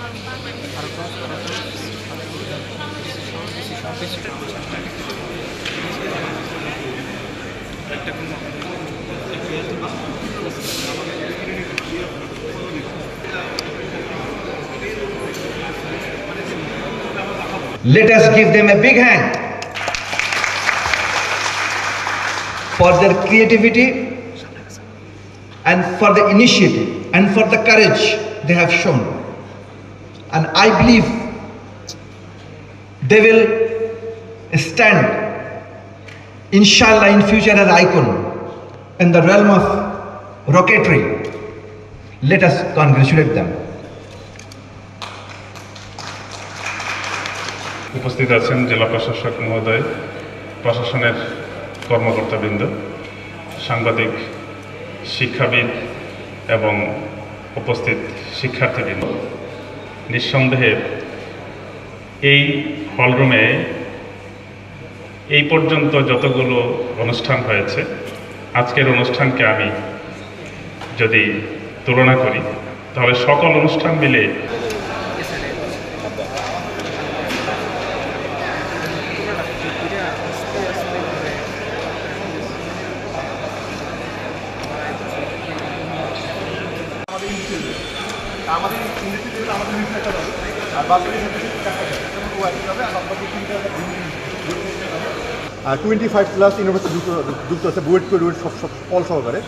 Let us give them a big hand for their creativity and for the initiative and for the courage they have shown. And I believe they will stand, inshallah, in future as icon in the realm of rocketry. Let us congratulate them. উপস্থিত আছেন জেলা প্রশাসক মহোদয়, প্রশাসনের কর্মকর্তাবৃন্দ, সাংবাদিক, শিক্ষাবিদ এবং উপস্থিত শিক্ষার্থীবৃন্দ। নিঃসন্দেহে এই হলরুমে এই পর্যন্ত যতগুলো অনুষ্ঠান হয়েছে, আজকের অনুষ্ঠানকে আমি যদি তুলনা করি তাহলে সকল অনুষ্ঠান মিলে আমাদের ইন্ডাস্ট্রি আমাদের একটা হবে আর বাকি 25+ ইউনিভার্সিটি যুক্ত আছে, বুয়েট রুয়েট সব অল সহকারে।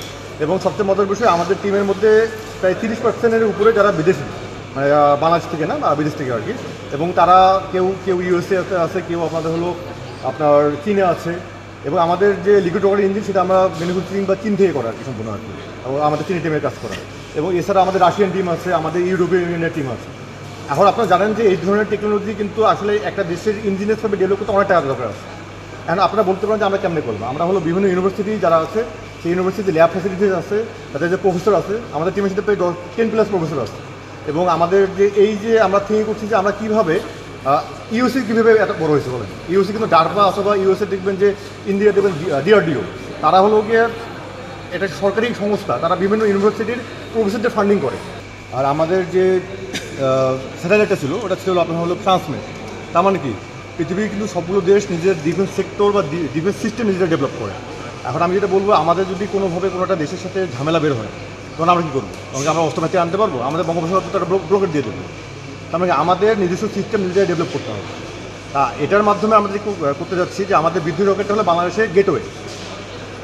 এবং সবচেয়ে মজার বিষয়, আমাদের টিমের মধ্যে প্রায় 30%-এর উপরে যারা বিদেশি, মানে বাংলাদেশ থেকে না, বিদেশ থেকে আর কি। এবং তারা কেউ ইউএসএ আছে, কেউ আপনাদের হলো আপনার চীনে আছে। এবং আমাদের যে লিকুইড রকেট ইঞ্জিন, সেটা আমরা ম্যানুফ্যাকচারিং বা চীন থেকে করা আর কি, সম্পূর্ণ আর কি। আমাদের চীনের টিমের কাজ করা। এবং এছাড়া আমাদের রাশিয়ান টিম আছে, আমাদের ইউরোপিয়ান ইউনিয়নের টিম আছে। এখন আপনারা জানেন যে এই ধরনের টেকনোলজি কিন্তু আসলে একটা দেশের ইঞ্জিনিয়ার হিসেবে ডেভেলপ করতে অনেক টাকা দরকার আছে। এখন আপনারা বলতে পারেন যে আমরা কেমনে করবো। আমরা হলো বিভিন্ন ইউনিভার্সিটি যারা আছে, সেই ইউনিভার্সিটি ল্যাব ফ্যাসিলিটিস আছে, তাদের যে প্রফেসর আছে, আমাদের টিমের সাথে প্রায় 10+ প্রফেসর আছে। এবং আমাদের যে আমরা থিঙ্ক করছি যে আমরা কীভাবে ইউসি কীভাবে এত বড় হয়েছে বলেন। ইউসি কিন্তু ডারপা অথবা ইউএসএ দেখবেন যে ইন্ডিয়া দেখবেন ডিআরডিও, তারা হলো গিয়ে এটা সরকারি সংস্থা, তারা বিভিন্ন ইউনিভার্সিটির প্রফেসরদের ফান্ডিং করে। আর আমাদের যে স্যাটেলাইটটা ছিল, ওটা ছিল আপনার হলো ট্রান্সমেট। তার মানে কি, পৃথিবীর কিন্তু সবগুলো দেশ নিজের ডিফেন্স সেক্টর বা ডিফেন্স সিস্টেম নিজেরা ডেভেলপ করে। এখন আমি যেটা বলবো, আমাদের যদি কোনোভাবে কোনো একটা দেশের সাথে ঝামেলা বের হয়, তখন আমরা কী করবো? তখন আমরা অস্ত্রপাতি আনতে পারবো? আমাদের বঙ্গোপসাগর তারা ব্রোকেট দিয়ে দেবো। তার মানে আমাদের নিজস্ব সিস্টেম নিজেরা ডেভেলপ করতে হবে। তা এটার মাধ্যমে আমরা করতে যাচ্ছি যে আমাদের বিদ্যুৎ রকেটটা হলো বাংলাদেশের গেটওয়ে।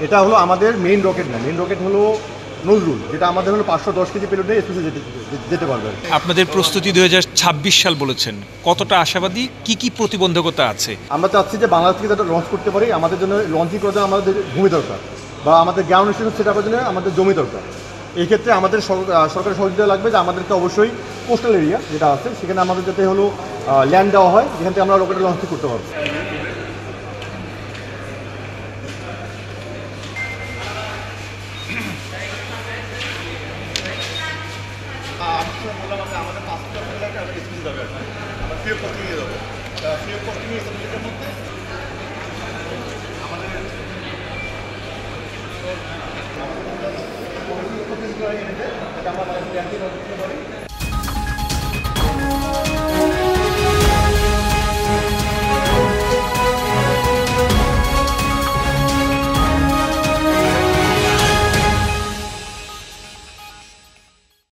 এটা হলো আমাদের মেইন রকেট না, মেইন রকেট হলো নজরুল, যেটা আমাদের হলো 510 কেজি পেলোড নিয়ে স্পেসে যেতে পারবে। আপনাদের প্রস্তুতি 2026 সাল বলেছেন, কতটা আশাবাদী? কি প্রতিবন্ধকতা আছে? আমরা চাচ্ছি যে বাংলাদেশ থেকে যাতে লঞ্চ করতে পারি, আমাদের জন্য লঞ্চিং করার জন্য আমাদের ভূমি দরকার, বা আমাদের গ্রাউন্ড স্টেশন সেট আপের জন্য আমাদের জমি দরকার। এই ক্ষেত্রে আমাদের সরকারের সহযোগিতা লাগবে, যে আমাদেরকে অবশ্যই কোস্টাল এরিয়া যেটা আছে, সেখানে আমাদের যাতে হলো ল্যান্ড দেওয়া হয়, যেখান থেকে আমরা রকেটের লঞ্চ করতে পারবো। আমাদের পাসপোর্ট আমরা স্কুল যাবে, আমরা ফ্রি অফ কস্ট নিয়ে যাবো। ফ্রি অফ কস্ট নিয়ে সার্টিফিকেটের মধ্যে আমাদের আমরা